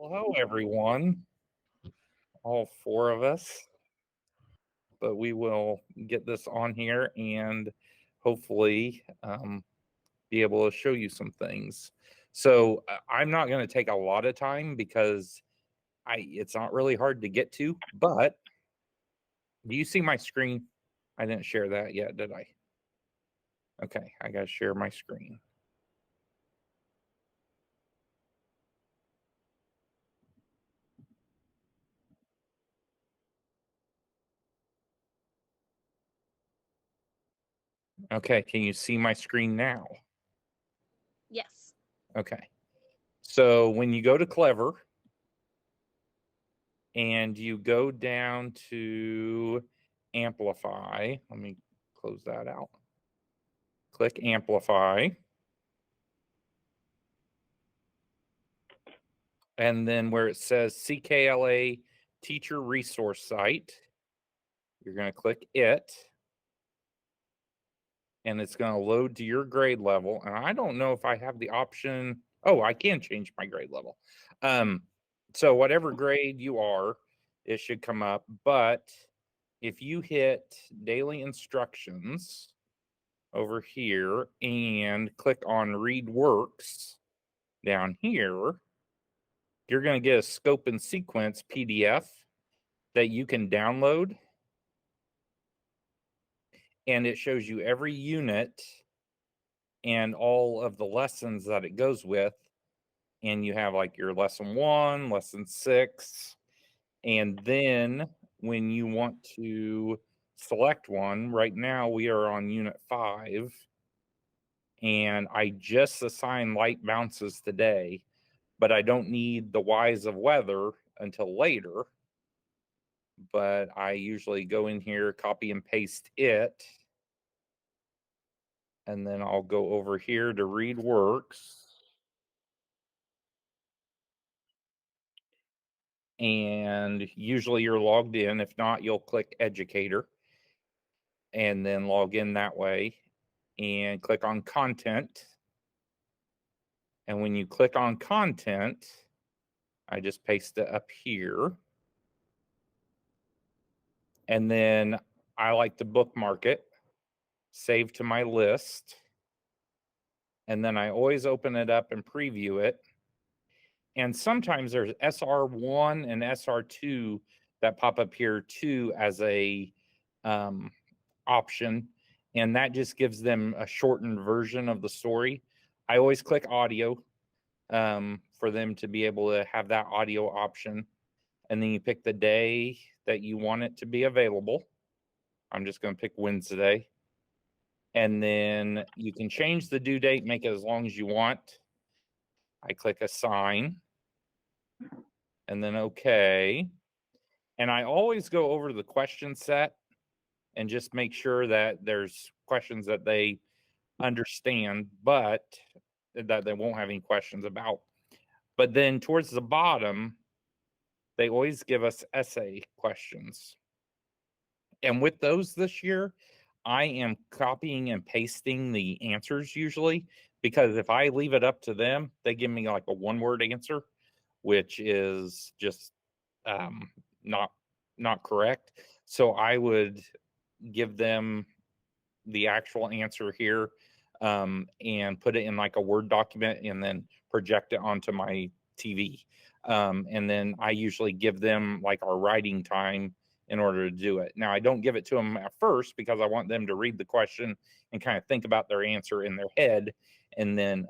Hello, everyone, all four of us. But we will get this on here and hopefully be able to show you some things. So I'm not going to take a lot of time because it's not really hard to get to. But do you see my screen? I didn't share that yet, did I? Okay, I got to share my screen. Okay, can you see my screen now? Yes. Okay. So when you go to Clever and you go down to Amplify, let me close that out. Click Amplify. And then where it says CKLA Teacher Resource Site, you're going to click it. And it's going to load to your grade level. And I don't know if I have the option. Oh, I can change my grade level. So whatever grade you are, it should come up. But if you hit Daily Instructions over here and click on ReadWorks down here, you're going to get a scope and sequence PDF that you can download. And it shows you every unit and all of the lessons that it goes with. And you have like your lesson 1, lesson 6. And then when you want to select one, right now we are on unit 5. And I just assigned light bounces today, but I don't need the whys of weather until later. But I usually go in here, copy and paste it. And then I'll go over here to ReadWorks. And usually you're logged in. If not, you'll click Educator and then log in that way and click on Content. And when you click on Content, I just paste it up here. And then I like to bookmark it, save to my list. And then I always open it up and preview it. And sometimes there's SR1 and SR2 that pop up here too as a option. And that just gives them a shortened version of the story. I always click audio for them to be able to have that audio option. And then you pick the day that you want it to be available. I'm just going to pick Wednesday. And then you can change the due date, make it as long as you want. I click assign and then okay. And I always go over the question set and just make sure that there's questions that they understand, but that they won't have any questions about. But then towards the bottom, they always give us essay questions. And with those this year, I am copying and pasting the answers usually, because if I leave it up to them, they give me like a one-word answer, which is just not correct. So I would give them the actual answer here and put it in like a Word document and then project it onto my TV. And then I usually give them like our writing time in order to do it. Now, I don't give it to them at first because I want them to read the question and kind of think about their answer in their head, and then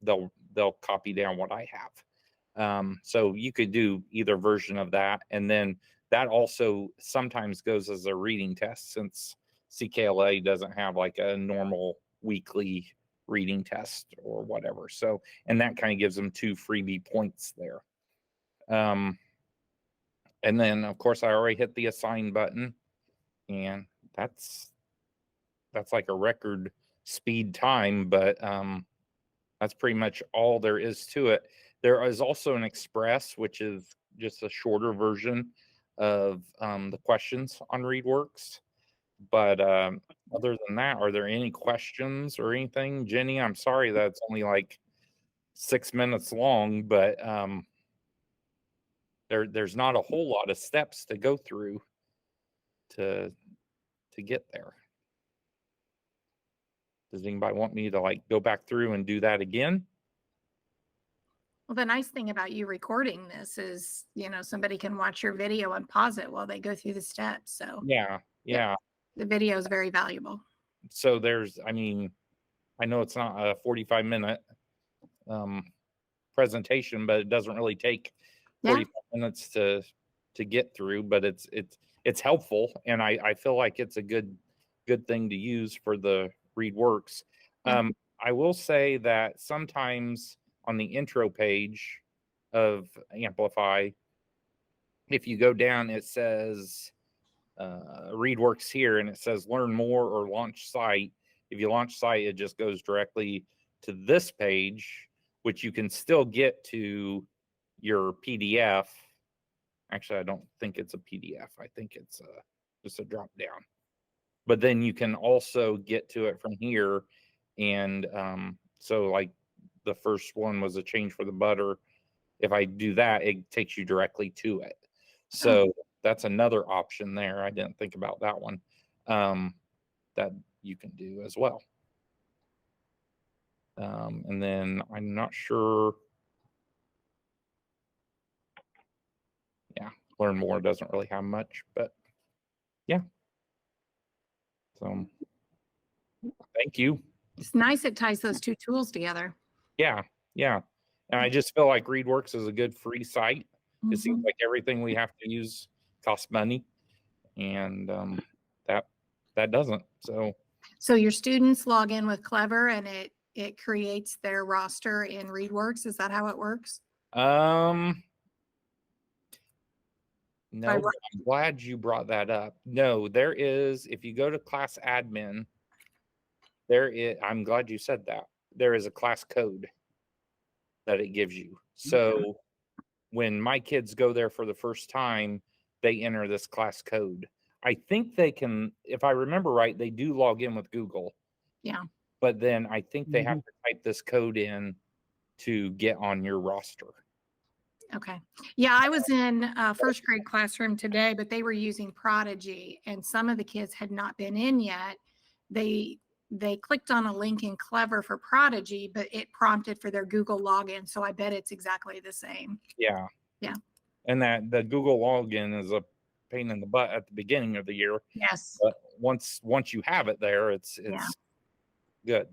they'll copy down what I have. So you could do either version of that. And then that also sometimes goes as a reading test, since CKLA doesn't have like a normal weekly reading test or whatever. So, and that kind of gives them 2 freebie points there. And then of course I already hit the assign button, and that's like a record speed time, but that's pretty much all there is to it. There is also an express, which is just a shorter version of the questions on ReadWorks. But other than that, are there any questions or anything? Jenny, I'm sorry that's only like 6 minutes long, but there's not a whole lot of steps to go through to get there. Does anybody want me to like go back through and do that again? Well, the nice thing about you recording this is, somebody can watch your video and pause it while they go through the steps. So Yeah. the video is very valuable. So I know it's not a 45-minute presentation, but it doesn't really take 45 minutes to get through, but it's helpful, and I feel like it's a good thing to use for the ReadWorks. I will say that sometimes on the intro page of Amplify, if you go down, it says ReadWorks here, and it says learn more or launch site. If you launch site, it just goes directly to this page, which you can still get to your PDF. Actually, I don't think it's a PDF. I think it's just a drop down. But then you can also get to it from here. And so like the first one was a change for the butter. If I do that, it takes you directly to it. So that's another option there. I didn't think about that one that you can do as well. And then I'm not sure. Yeah, learn more doesn't really have much, but yeah. So thank you. It's nice it ties those two tools together. Yeah. And I just feel like ReadWorks is a good free site. It seems like everything we have to use costs money, and that doesn't. So your students log in with Clever, and it creates their roster in ReadWorks. Is that how it works? No, I'm glad you brought that up. No, there is, if you go to class admin, I'm glad you said that. There is a class code that it gives you. So when my kids go there for the first time, they enter this class code. I think they can, if I remember right, they do log in with Google. Yeah. But then I think they have to type this code in to get on your roster. Okay. Yeah, I was in a first grade classroom today, but they were using Prodigy, and some of the kids had not been in yet. They clicked on a link in Clever for Prodigy, but it prompted for their Google login. So I bet it's exactly the same. Yeah. And that the Google login is a pain in the butt at the beginning of the year. Yes. But once you have it there, it's good.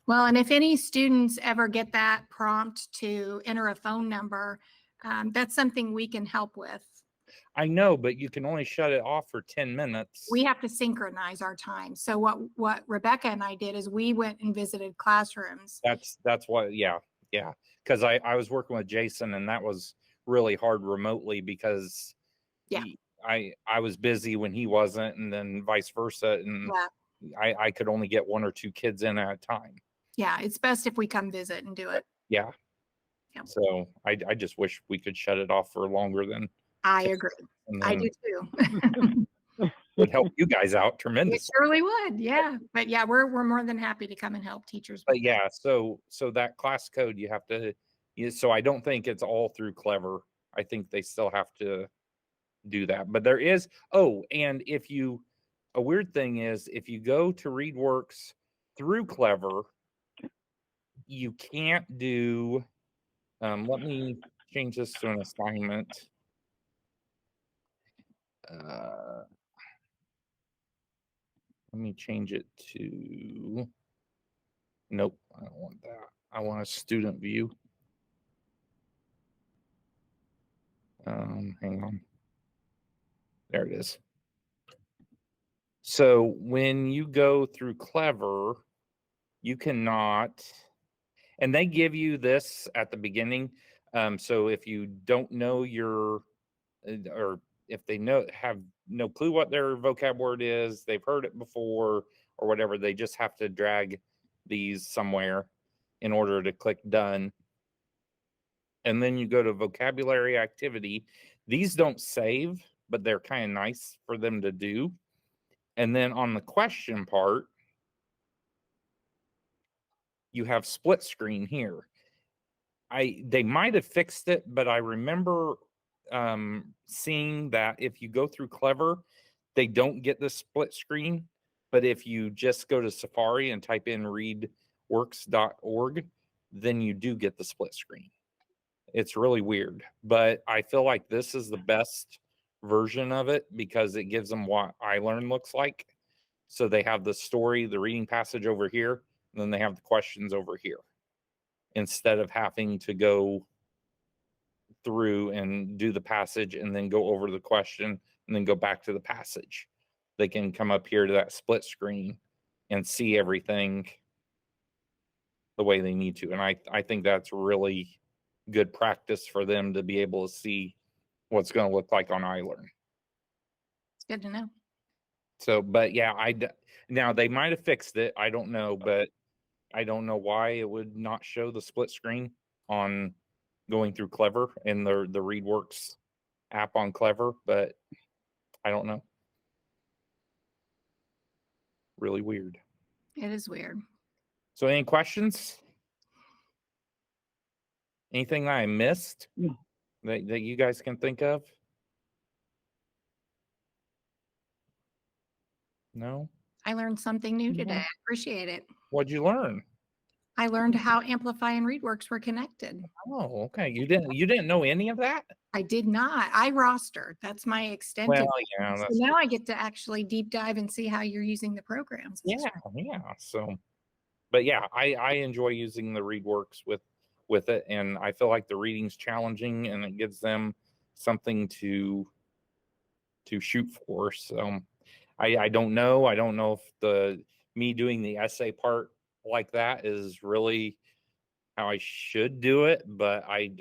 Well, and if any students ever get that prompt to enter a phone number, that's something we can help with. I know, but you can only shut it off for 10 minutes. We have to synchronize our time. So what Rebecca and I did is we went and visited classrooms. That's what, yeah. Because I was working with Jason, and that was really hard remotely because I was busy when he wasn't, and then vice versa. And I could only get one or two kids in at a time. Yeah, it's best if we come visit and do it. Yeah. So I just wish we could shut it off for longer than. I agree. I do too. Would help you guys out tremendously. It surely would. Yeah. But yeah, we're more than happy to come and help teachers. But yeah, so that class code you have to. So I don't think it's all through Clever. I think they still have to do that. But there is. Oh, and a weird thing is if you go to ReadWorks through Clever, you can't do. Let me change this to an assignment. Let me change it to. Nope, I don't want that. I want a student view. Hang on. There it is. So when you go through Clever, you cannot, and they give you this at the beginning. So if you don't know or if they have no clue what their vocab word is, they've heard it before or whatever, they just have to drag these somewhere in order to click done. And then you go to vocabulary activity. These don't save, but they're kind of nice for them to do. And then on the question part, you have split screen here. They might have fixed it, but I remember seeing that if you go through Clever, they don't get the split screen. But if you just go to Safari and type in readworks.org, then you do get the split screen. It's really weird, but I feel like this is the best version of it because it gives them what iLearn looks like. So they have the story, the reading passage over here, and then they have the questions over here instead of having to go through and do the passage and then go over the question and then go back to the passage. They can come up here to that split screen and see everything the way they need to. And I think that's really good practice for them to be able to see what's going to look like on iLearn. It's good to know. So, but yeah, now they might have fixed it. I don't know, but I don't know why it would not show the split screen on going through Clever in the ReadWorks app on Clever, but I don't know. Really weird. It is weird. So any questions? Anything that I missed that you guys can think of? No? I learned something new today. I appreciate it. What'd you learn? I learned how Amplify and ReadWorks were connected. Oh, okay. You didn't know any of that? I did not. I rostered. That's my extended. Well, yeah. So now I get to actually deep dive and see how you're using the programs. Yeah. So, but yeah, I enjoy using the ReadWorks with it, and I feel like the reading's challenging, and it gives them something to shoot for. So, I don't know. I don't know if me doing the essay part like that is really how I should do it, but I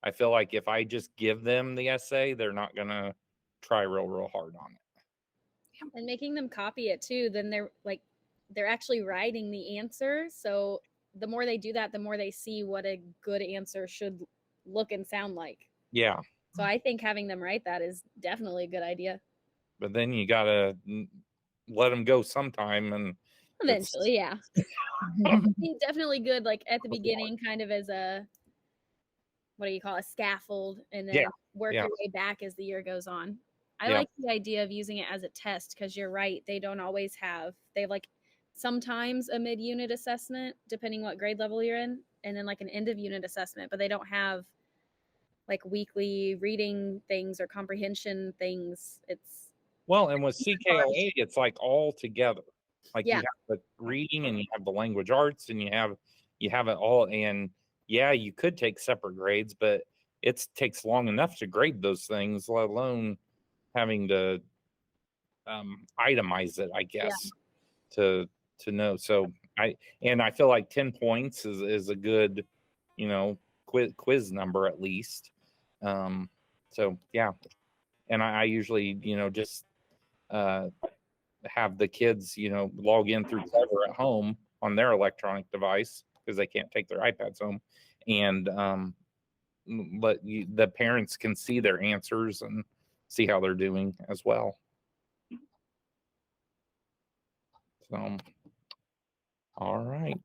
I feel like if I just give them the essay, they're not gonna try real hard on it. And making them copy it too, then they're actually writing the answer. So the more they do that, the more they see what a good answer should look and sound like. Yeah. So I think having them write that is definitely a good idea. But then you gotta let them go sometime, and eventually, yeah. Definitely good, like at the beginning, kind of as a, what do you call it, a scaffold, and then work your way back as the year goes on. I like the idea of using it as a test because you're right, they don't always have, they have like sometimes a mid-unit assessment depending what grade level you're in, and then like an end of unit assessment, but they don't have like weekly reading things or comprehension things. It's well, and with CKLA, it's like all together. Like you Yeah. have the reading and you have the language arts and you have it all. And yeah, you could take separate grades, but it takes long enough to grade those things, let alone having to itemize it, I guess, to know. So I feel like 10 points is a good, quiz number at least. So yeah. And I usually, just have the kids, log in through Clever at home on their electronic device because they can't take their iPads home, and the parents can see their answers and see how they're doing as well. So, all right.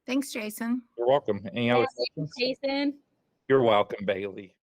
Thanks, Jason. You're welcome. Any other questions? Jason. You're welcome, Bailey.